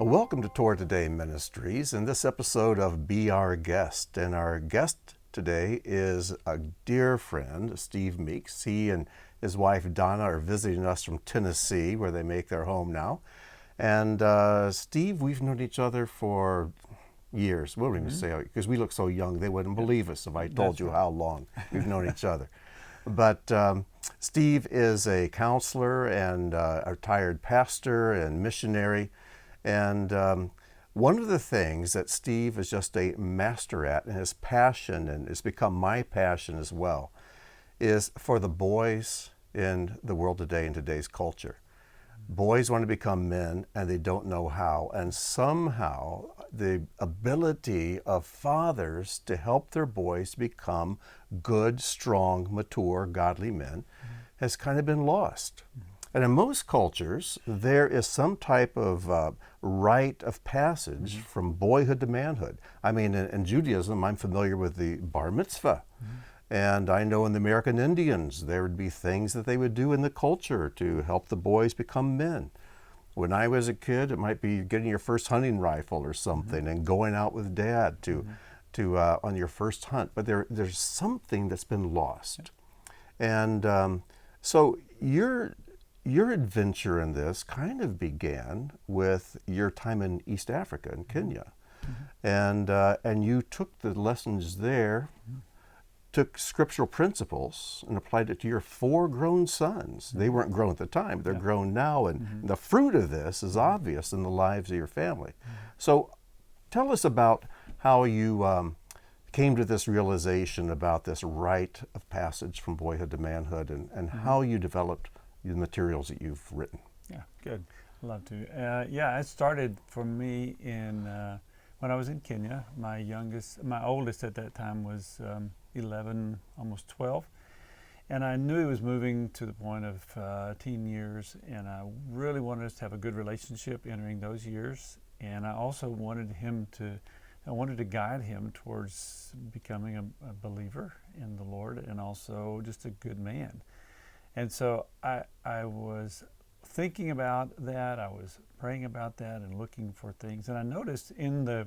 Well, welcome to Tour Today Ministries and this episode of Be Our Guest. And our guest today is a dear friend, Steve Meeks. He and his wife Donna are visiting us from Tennessee, where they make their home now. And Steve, we've known each other for years. We won't even say, because we look so young, they wouldn't believe us if I told you how long we've known each other. But Steve is a counselor and a retired pastor and missionary. And one of the things that Steve is just a master at, and his passion, and it's become my passion as well, is for the boys in the world today, in today's culture. Boys want to become men, and they don't know how. And somehow the ability of fathers to help their boys become good, strong, mature, godly men has kind of been lost. And in most cultures, there is some type of rite of passage from boyhood to manhood. I mean, in Judaism, I'm familiar with the bar mitzvah. And I know in the American Indians, there would be things that they would do in the culture to help the boys become men. When I was a kid, it might be getting your first hunting rifle or something and going out with dad to on your first hunt. But there's something that's been lost. And so your adventure in this kind of began with your time in East Africa, in Kenya. And you took the lessons there, took scriptural principles and applied it to your 4 grown sons. They weren't grown at the time, but they're grown now, and the fruit of this is obvious in the lives of your family. So tell us about how you came to this realization about this rite of passage from boyhood to manhood, and how you developed the materials that you've written. Yeah, good. I'd love to. It started for me in when I was in Kenya. My oldest at that time was 11, almost 12. And I knew he was moving to the point of teen years, and I really wanted us to have a good relationship entering those years. And I also wanted to guide him towards becoming a believer in the Lord, and also just a good man. And so I was thinking about that, I was praying about that and looking for things. And I noticed in the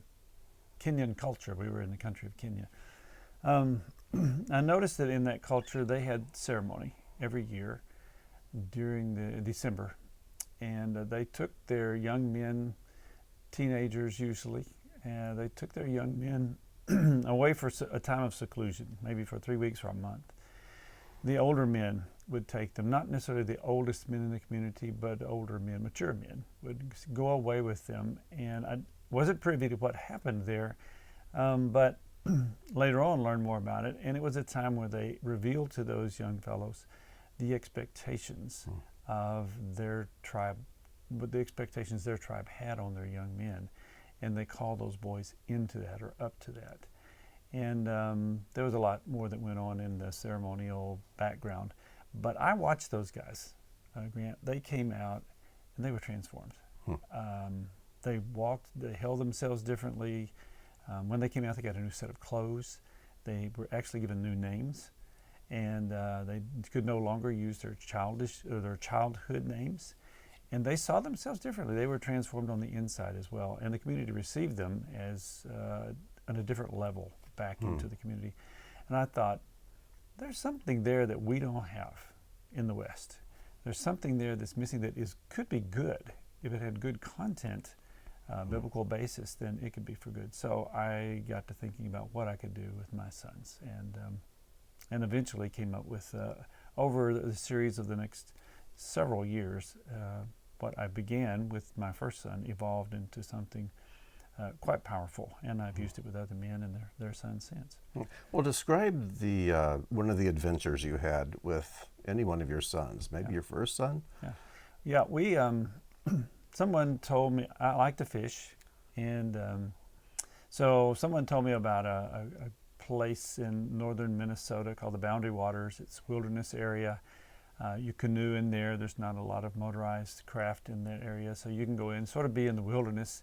Kenyan culture, we were in the country of Kenya, I noticed that in that culture they had ceremony every year during the December. And they took their young men, teenagers usually, and they took their young men away for a time of seclusion, maybe for 3 weeks or a month. The older men would take them, not necessarily the oldest men in the community, but older men, mature men, would go away with them. And I wasn't privy to what happened there, but later on learned more about it. And it was a time where they revealed to those young fellows the expectations of their tribe, what the expectations their tribe had on their young men. And they called those boys into that, or up to that. And there was a lot more that went on in the ceremonial background. But I watched those guys, Grant. They came out and they were transformed. They walked, they held themselves differently. When they came out, they got a new set of clothes. They were actually given new names. And they could no longer use their childhood names. And they saw themselves differently. They were transformed on the inside as well. And the community received them as at a different level back into the community. And I thought, there's something there that we don't have in the West. There's something there that's missing that could be good. If it had good content, biblical basis, then it could be for good. So I got to thinking about what I could do with my sons, and eventually came up with, over the series of the next several years, what I began with my first son evolved into something quite powerful, and I've used it with other men and their sons since. Well, describe the one of the adventures you had with any one of your sons, maybe your first son? Yeah, we, someone told me, I like to fish, and so someone told me about a place in northern Minnesota called the Boundary Waters. It's a wilderness area. You canoe in there. There's not a lot of motorized craft in that area, so you can go in, sort of be in the wilderness,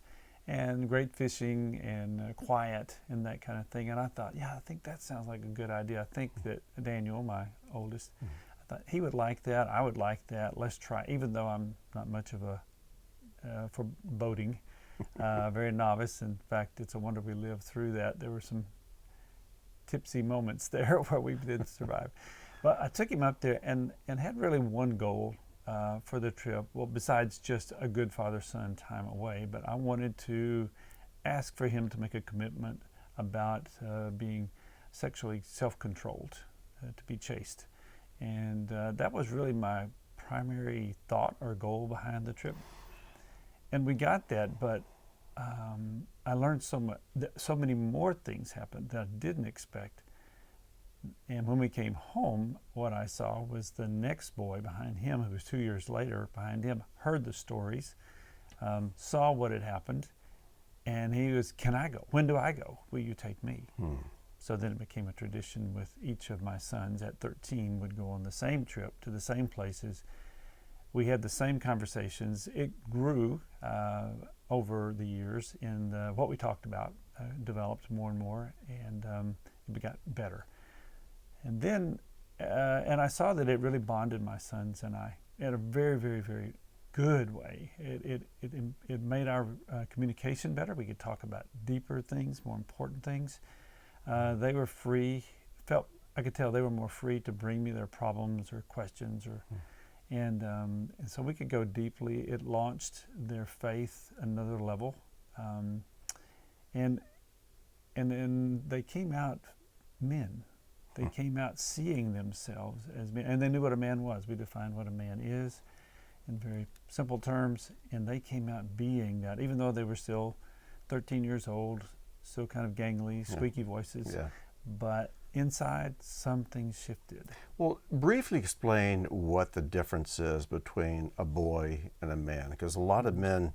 and great fishing and quiet and that kind of thing. And I thought, I think that sounds like a good idea. I think that Daniel, my oldest, I thought he would like that. I would like that. Let's try. Even though I'm not much of a for boating, very novice. In fact, it's a wonder we lived through that. There were some tipsy moments there where we did survive. But I took him up there and had really one goal for the trip. Well, besides just a good father-son time away, but I wanted to ask for him to make a commitment about being sexually self-controlled, to be chaste. And that was really my primary thought or goal behind the trip. And we got that, but I learned so many more things happened that I didn't expect. And when we came home, what I saw was the next boy behind him, who was 2 years later behind him, heard the stories, saw what had happened, and he was, "Can I go? When do I go? Will you take me?" So then it became a tradition with each of my sons at 13 would go on the same trip to the same places. We had the same conversations. It grew over the years, and what we talked about developed more and more, and it got better. And then, and I saw that it really bonded my sons and I in a very, very, very good way. It made our communication better. We could talk about deeper things, more important things. They were free. I could tell they were more free to bring me their problems or questions, and so we could go deeply. It launched their faith another level, and then they came out men. They came out seeing themselves as men, and they knew what a man was. We defined what a man is in very simple terms, and they came out being that, even though they were still 13 years old, still kind of gangly, squeaky voices, but inside something shifted. Well, briefly explain what the difference is between a boy and a man, because a lot of men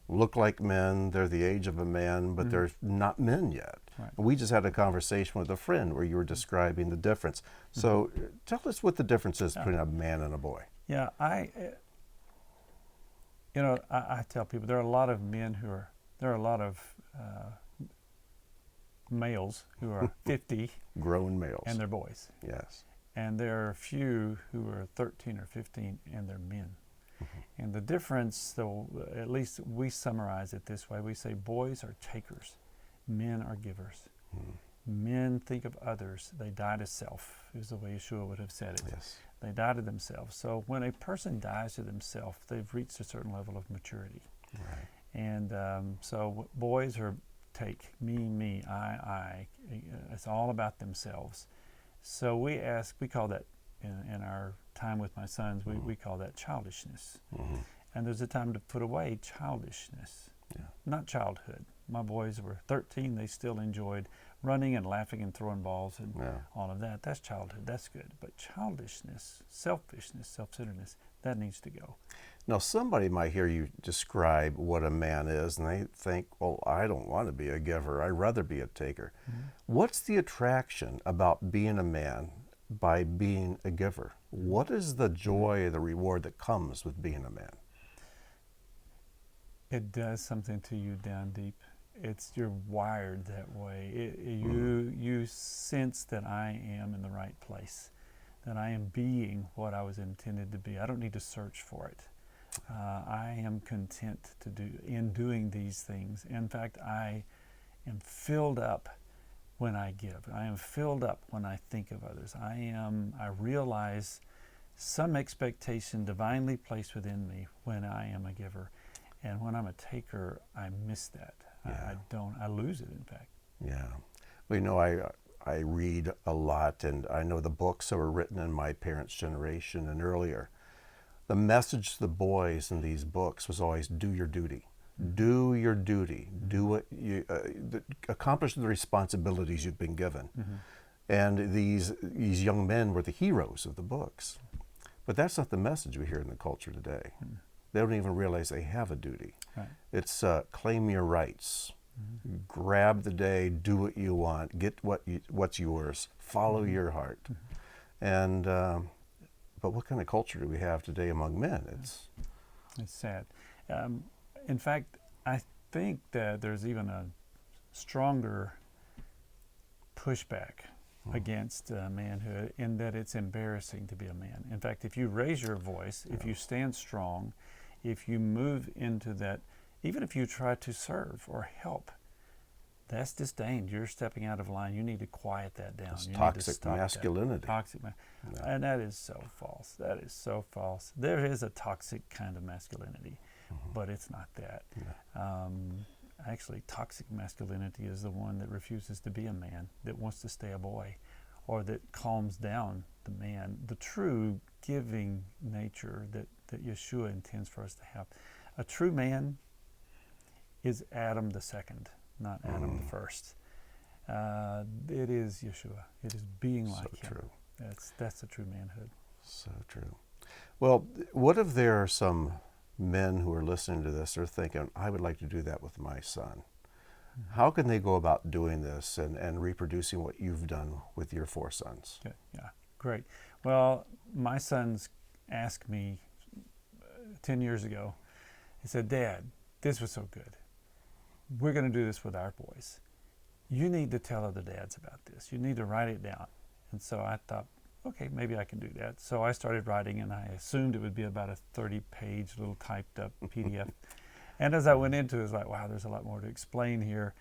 look like men, they're the age of a man, but they're not men yet. Right. We just had a conversation with a friend where you were describing the difference. So tell us what the difference is between a man and a boy. Yeah, I tell people there are a lot of males who are 50 grown males, and they're boys. Yes. And there are a few who are 13 or 15 and they're men. And the difference, though, at least we summarize it this way, we say boys are takers, men are givers. Men think of others, they die to self, is the way Yeshua would have said it. Yes. They die to themselves. So when a person dies to themselves, they've reached a certain level of maturity. Right. And so boys are take, me, I. It's all about themselves. So we call that, in our time with my sons, we call that childishness. And there's a time to put away childishness, not childhood. My boys were 13, they still enjoyed running and laughing and throwing balls and all of that. That's childhood, that's good. But childishness, selfishness, self-centeredness, that needs to go. Now, somebody might hear you describe what a man is, and they think, well, I don't want to be a giver. I'd rather be a taker. What's the attraction about being a man by being a giver? What is the joy, the reward that comes with being a man? It does something to you down deep. You're wired that way. You sense that I am in the right place, that I am being what I was intended to be. I don't need to search for it. I am content in doing these things. In fact, I am filled up when I give. I am filled up when I think of others. I realize some expectation divinely placed within me when I am a giver. And when I'm a taker, I miss that. I lose it, in fact. Yeah. Well, I read a lot, and I know the books that were written in my parents' generation and earlier. The message to the boys in these books was always, do your duty. Do your duty. Do what you accomplish the responsibilities you've been given. And these young men were the heroes of the books. But that's not the message we hear in the culture today. They don't even realize they have a duty. Right. It's claim your rights. Grab the day, do what you want, get what's yours, follow your heart. And but what kind of culture do we have today among men? It's sad. In fact, I think that there's even a stronger pushback against manhood in that it's embarrassing to be a man. In fact, if you raise your voice, if you stand strong, if you move into that even if you try to serve or help, that's disdained. You're stepping out of line. You need to quiet that down. It's you toxic need to stop masculinity. And that is so false. That is so false. There is a toxic kind of masculinity, but it's not that. Actually, toxic masculinity is the one that refuses to be a man, that wants to stay a boy, or that calms down the man. The true giving nature that Yeshua intends for us to have. A true man is Adam the second, not Adam the first. It is Yeshua. It is being like him. True. That's the true manhood. So true. Well, what if there are some men who are listening to this are thinking, I would like to do that with my son? How can they go about doing this and reproducing what you've done with your 4 sons? Okay. Yeah, great. Well, my sons asked me 10 years ago, he said, Dad, this was so good. We're going to do this with our boys. You need to tell other dads about this. You need to write it down. And so I thought, okay, maybe I can do that. So I started writing, and I assumed it would be about a 30-page little typed-up PDF. And as I went into it, I was like, wow, there's a lot more to explain here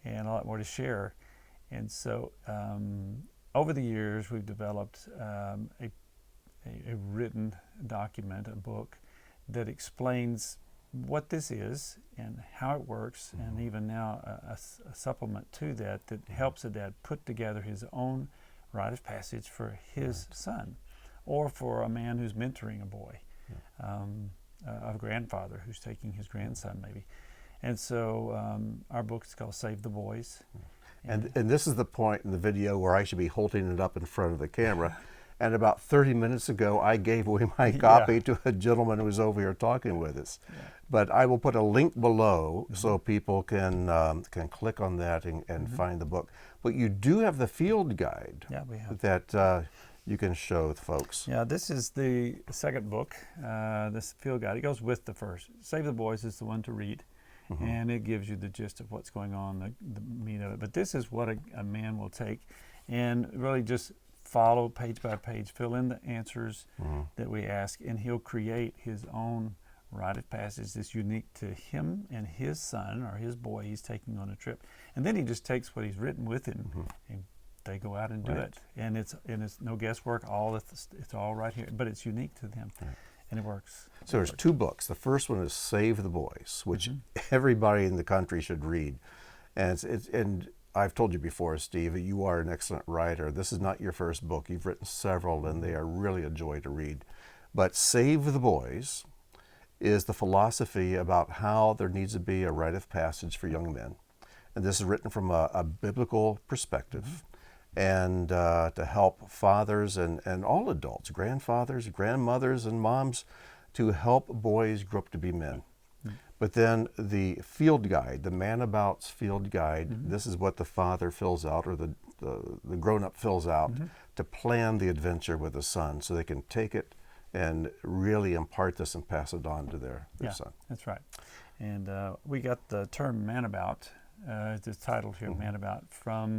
and a lot more to share. And so over the years, we've developed a written document, a book, that explains what this is and how it works, and even now a supplement to that helps a dad put together his own rite of passage for his son, or for a man who's mentoring a boy, a grandfather who's taking his grandson maybe. And so our book is called Save the Boys. And this is the point in the video where I should be holding it up in front of the camera. And about 30 minutes ago, I gave away my copy to a gentleman who was over here talking with us. But I will put a link below so people can click on that and find the book. But you do have the field guide we have. that you can show the folks. Yeah, this is the second book, this field guide. It goes with the first. Save the Boys is the one to read, and it gives you the gist of what's going on, the meat of it. But this is what a man will take and really just follow page by page, fill in the answers that we ask, and he'll create his own rite of passage that's unique to him and his son or his boy he's taking on a trip. And then he just takes what he's written with him, and they go out and do it. And it's no guesswork. It's all right here, but it's unique to them, and it works. So there's 2 books. The first one is Save the Boys, which everybody in the country should read, and I've told you before, Steve, you are an excellent writer. This is not your first book. You've written several, and they are really a joy to read. But Save the Boys is the philosophy about how there needs to be a rite of passage for young men. And this is written from a biblical perspective, and to help fathers and all adults, grandfathers, grandmothers, and moms, to help boys grow up to be men. But then the field guide, the Man About's field guide, this is what the father fills out, or the grown-up fills out, to plan the adventure with the son, so they can take it and really impart this and pass it on to their son. That's right. And we got the term Man About, the title here, Man About,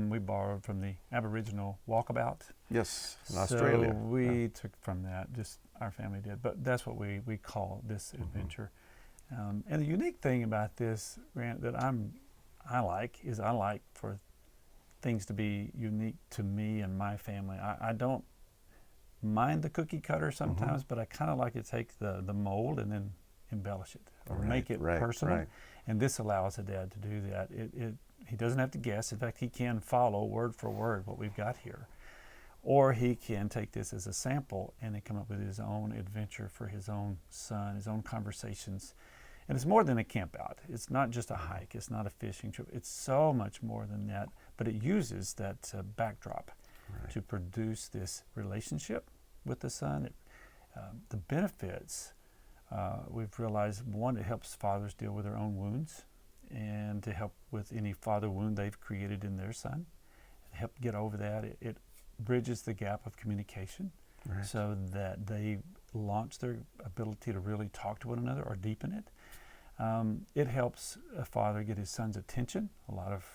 we borrowed from the Aboriginal walkabout. Yes, in Australia. So we took from that, just our family did, but that's what we call this adventure. And the unique thing about this, Grant, that I like for things to be unique to me and my family. I don't mind the cookie cutter sometimes, but I kind of like to take the mold and then embellish it or make it personal. And this allows a dad to do that. He doesn't have to guess. In fact, he can follow word for word what we've got here. Or he can take this as a sample and then come up with his own adventure for his own son, his own conversations. And it's more than a camp out. It's not just a hike. It's not a fishing trip. It's so much more than that. But it uses that backdrop to produce this relationship with the son. The benefits, we've realized, one, it helps fathers deal with their own wounds and to help with any father wound they've created in their son. Help get over that. It bridges the gap of communication so that they launch their ability to really talk to one another or deepen it. It helps a father get his son's attention. A lot of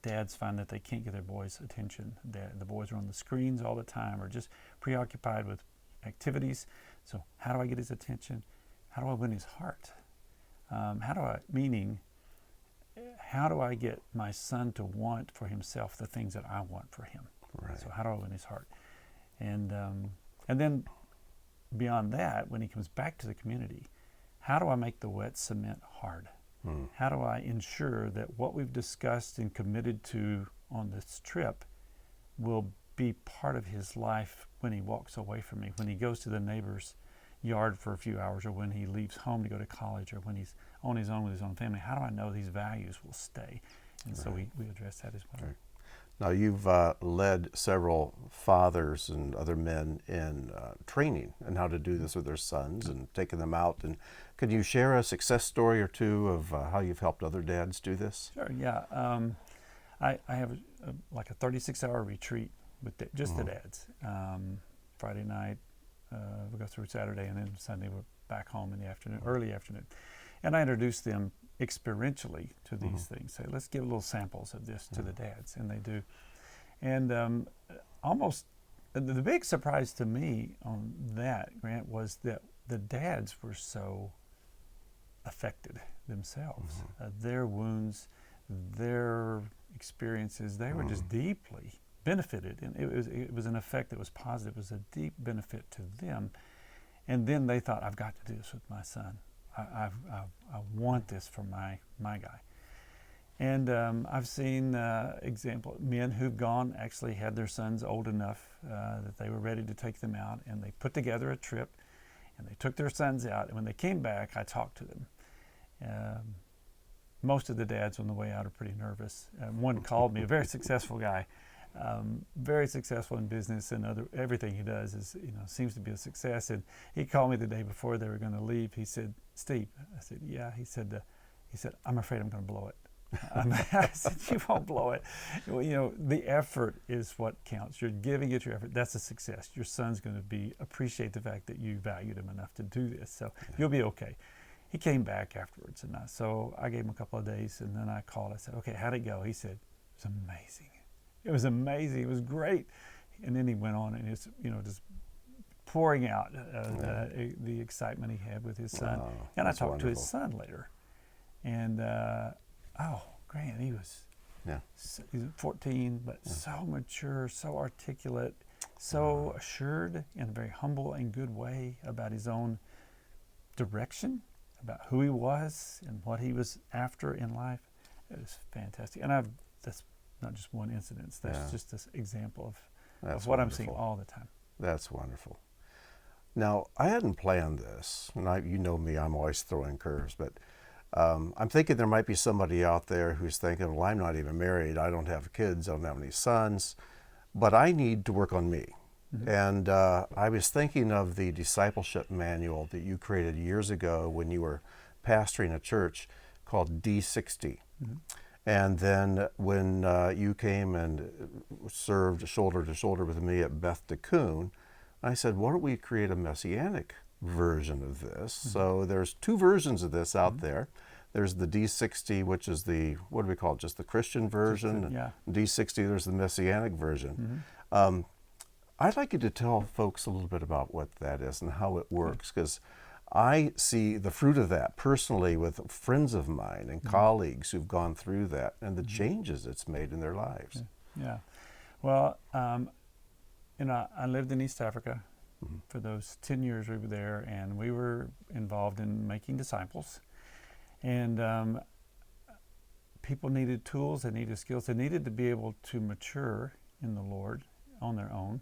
dads find that they can't get their boys' attention. The boys are on the screens all the time or just preoccupied with activities. So how do I get his attention? How do I win his heart? Meaning, how do I get my son to want for himself the things that I want for him? Right. So how do I win his heart? And then beyond that, when he comes back to the community, how do I make the wet cement hard? How do I ensure that what we've discussed and committed to on this trip will be part of his life when he walks away from me, when he goes to the neighbor's yard for a few hours, or when he leaves home to go to college, or when he's on his own with his own family? How do I know these values will stay? And so we address that as well. Right. Now, you've led several fathers and other men in training and how to do this with their sons and taking them out. And could you share a success story or two of how you've helped other dads do this? Sure, yeah. I have like a 36-hour retreat with just the dads. Friday night, we go through Saturday, and then Sunday we're back home in the afternoon, early afternoon. And I introduce them experientially to these things. Say, let's give little samples of this to the dads, and they do. And almost the big surprise to me on that, Grant, was that the dads were so affected themselves. Their wounds, their experiences, they were just deeply benefited, and it was an effect that was positive. It was a deep benefit to them. And then they thought, I've got to do this with my son. I want this for my guy. And I've seen men who've gone, actually had their sons old enough that they were ready to take them out, and they put together a trip, and they took their sons out. And when they came back, I talked to them. Most of the dads on the way out are pretty nervous. One called me, a very successful guy, very successful in business, and everything he does is, seems to be a success. And he called me the day before they were going to leave. He said, "Steve," I said, "Yeah." He said, "I'm afraid I'm going to blow it." I said, "You won't blow it. Well, the effort is what counts. You're giving it your effort. That's a success. Your son's going to appreciate the fact that you valued him enough to do this. So you'll be okay." He came back afterwards, and so I gave him a couple of days, and then I called. I said, "Okay, how'd it go?" He said, "It was amazing. It was amazing. It was great." And then he went on, and it's just pouring out the excitement he had with his son. And I talked to his son later, and Grant, he was 14, but so mature, so articulate, so assured in a very humble and good way about his own direction, about who he was and what he was after in life. It was fantastic. And that's not just one incident. That's just this example of what I'm seeing all the time. That's wonderful. Now, I hadn't planned this, and you know me, I'm always throwing curves, but I'm thinking there might be somebody out there who's thinking, well, I'm not even married, I don't have kids, I don't have any sons, but I need to work on me. And I was thinking of the discipleship manual that you created years ago when you were pastoring a church called D60. And then when you came and served shoulder to shoulder with me at Beth DeCoon, I said, why don't we create a messianic version of this? So there's two versions of this out there. There's the D60, which is what do we call it, just the Christian version. D60, there's the messianic version. I'd like you to tell folks a little bit about what that is and how it works, because I see the fruit of that personally with friends of mine and colleagues who've gone through that and the changes it's made in their lives. Well, I lived in East Africa for those 10 years we were there, and we were involved in making disciples. And people needed tools, they needed skills, they needed to be able to mature in the Lord on their own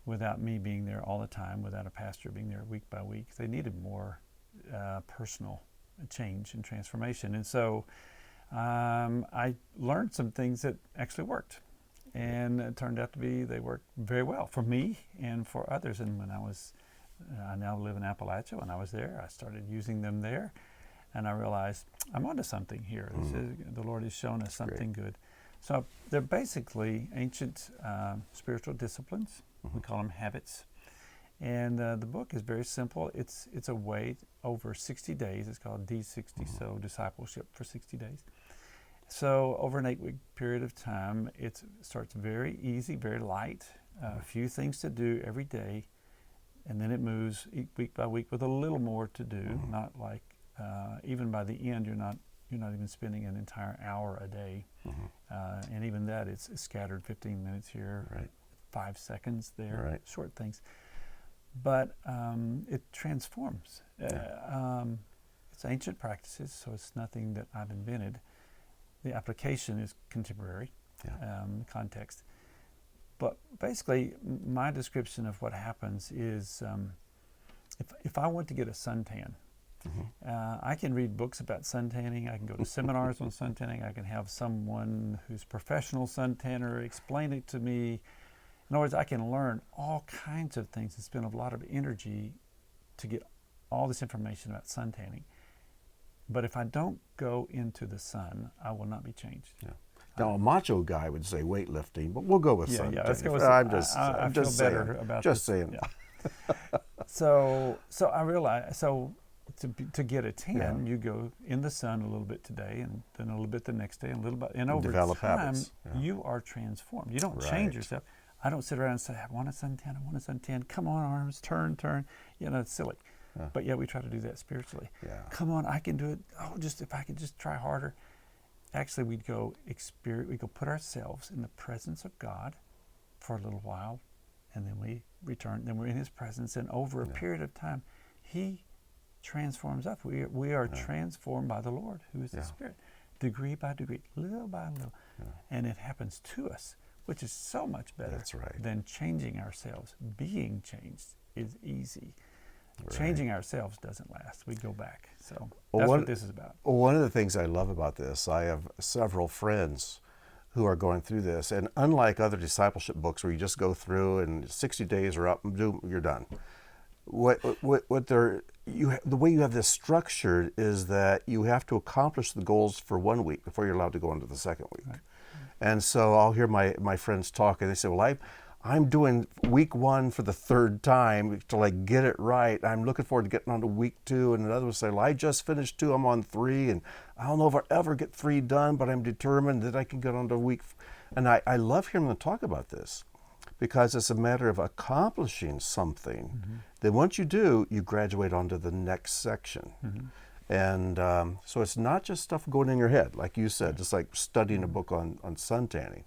without me being there all the time, without a pastor being there week by week. They needed more personal change and transformation. And so I learned some things that actually worked. And it turned out to be, they worked very well for me and for others. And when I now live in Appalachia. When I was there, I started using them there. And I realized I'm onto something here. The Lord has shown us something good. So they're basically ancient spiritual disciplines. We call them habits. And the book is very simple. It's a way over 60 days. It's called D60, so Discipleship for 60 days. So over an 8-week period of time, it starts very easy, very light, a few things to do every day, and then it moves week by week with a little more to do, not like even by the end, you're not even spending an entire hour a day, and even that it's scattered 15 minutes here, Right. 5 seconds there, Right. short things. But it transforms. It's ancient practices, so it's nothing that I've invented. The application is contemporary, context. But basically, my description of what happens is, if I want to get a suntan, I can read books about suntanning. I can go to seminars on suntanning. I can have someone who's professional suntanner explain it to me. In other words, I can learn all kinds of things and spend a lot of energy to get all this information about suntanning. But if I don't go into the sun, I will not be changed. Yeah. Now, a macho guy would say weightlifting, but we'll go with suntanning. Yeah, let's go with I'm just I feel just better saying. about Just this. saying. Yeah. So I realized, to get a tan, you go in the sun a little bit today, and then a little bit the next day, and a little bit, and over Develop time, habits. Yeah. you are transformed. You don't change Right. yourself. I don't sit around and say, I want a suntan, I want a suntan. Come on, arms, turn. It's silly. Yeah. But we try to do that spiritually. Yeah. Come on, I can do it. Oh, if I could just try harder. Actually, we go put ourselves in the presence of God for a little while, and then we return. Then we're in His presence, and over a period of time, He transforms us. We are transformed by the Lord, who is the Spirit, degree by degree, little by little, and it happens to us, which is so much better. That's right. Than changing ourselves. Being changed is easy. Right. Changing ourselves doesn't last. We go back. So Well, that's what this is about. Well, one of the things I love about this, I have several friends who are going through this, and unlike other discipleship books where you just go through and 60 days are up, you're done. The way you have this structured is that you have to accomplish the goals for 1 week before you're allowed to go into the second week. Right. And so I'll hear my friends talk, and they say, well, I'm doing week 1 for the 3rd time to get it right. I'm looking forward to getting on to week 2. And another will say, well, I just finished 2, I'm on 3, and I don't know if I'll ever get 3 done, but I'm determined that I can get on to week. And I love hearing them talk about this, because it's a matter of accomplishing something. Then once you do, you graduate onto the next section. And so it's not just stuff going in your head, like you said, just like studying a book on suntanning.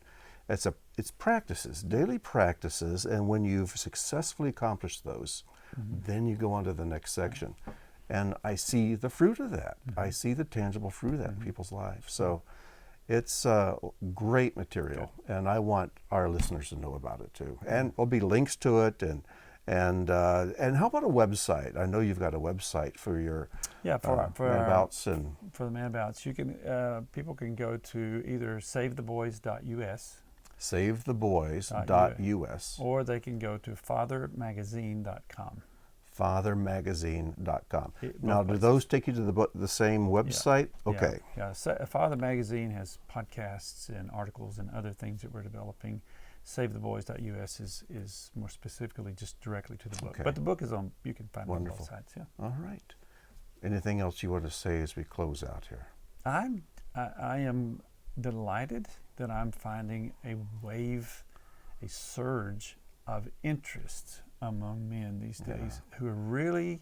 It's practices, daily practices, and when you've successfully accomplished those, then you go on to the next section. And I see the fruit of that. I see the tangible fruit of that in people's lives. So it's great material, and I want our listeners to know about it too. And there'll be links to it, and how about a website? I know you've got a website for your man-bouts and for the man-bouts. You can people can go to either savetheboys.us. savetheboys.us. Or they can go to fathermagazine.com. fathermagazine.com. Now, do those take you to the same website? Yeah. Okay. Yeah. Father Magazine has podcasts and articles and other things that we're developing. SaveTheBoys.us is more specifically just directly to the book. Okay. But the book is you can find it on Wonderful. both sides. Yeah. All right. Anything else you want to say as we close out here? I am delighted that I'm finding a surge of interest among men these days who are really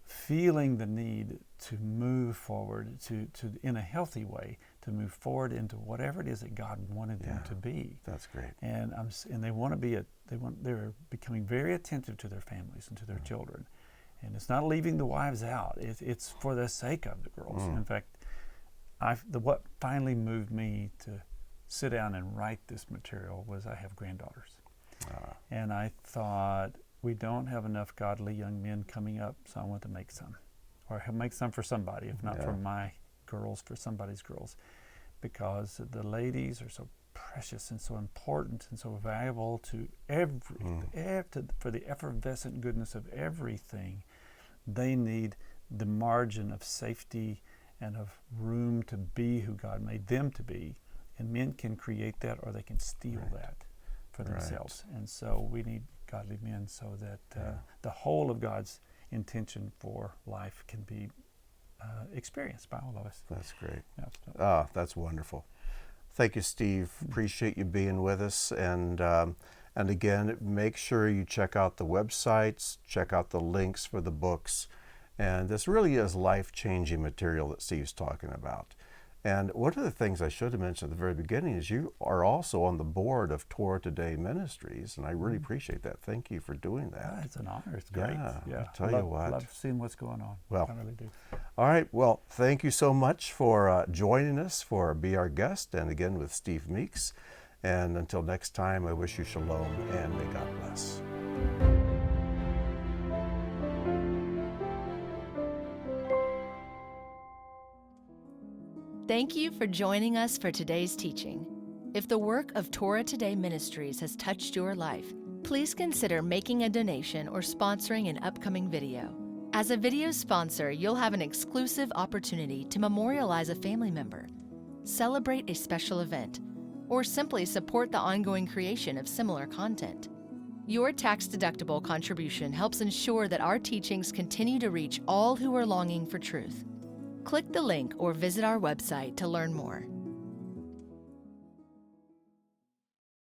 feeling the need to move forward, to in a healthy way, to move forward into whatever it is that God wanted them to be. That's great. And they want to be they're becoming very attentive to their families and to their children. And it's not leaving the wives out. It's for the sake of the girls. In fact, what finally moved me to sit down and write this material was I have granddaughters. And I thought, we don't have enough godly young men coming up, so I want to make some. Or make some for somebody, if not for my girls, for somebody's girls. Because the ladies are so precious and so important and so valuable to for the effervescent goodness of everything. They need the margin of safety and of room to be who God made them to be. And men can create that, or they can steal that for themselves. And so we need godly men so that the whole of God's intention for life can be experienced by all of us. That's great. Yeah, so. That's wonderful. Thank you, Steve. Appreciate you being with us. And again, make sure you check out the websites, check out the links for the books, And this really is life-changing material that Steve's talking about. And one of the things I should have mentioned at the very beginning is you are also on the board of Torah Today Ministries, and I really appreciate that. Thank you for doing that. It's an honor. It's great. Yeah, I tell you what. Love seeing what's going on. Well, I really do. All right. Well, thank you so much for joining us for Be Our Guest, and again with Steve Meeks. And until next time, I wish you shalom and may God bless. Thank you for joining us for today's teaching. If the work of Torah Today Ministries has touched your life, please consider making a donation or sponsoring an upcoming video. As a video sponsor, you'll have an exclusive opportunity to memorialize a family member, celebrate a special event, or simply support the ongoing creation of similar content. Your tax-deductible contribution helps ensure that our teachings continue to reach all who are longing for truth. Click the link or visit our website to learn more.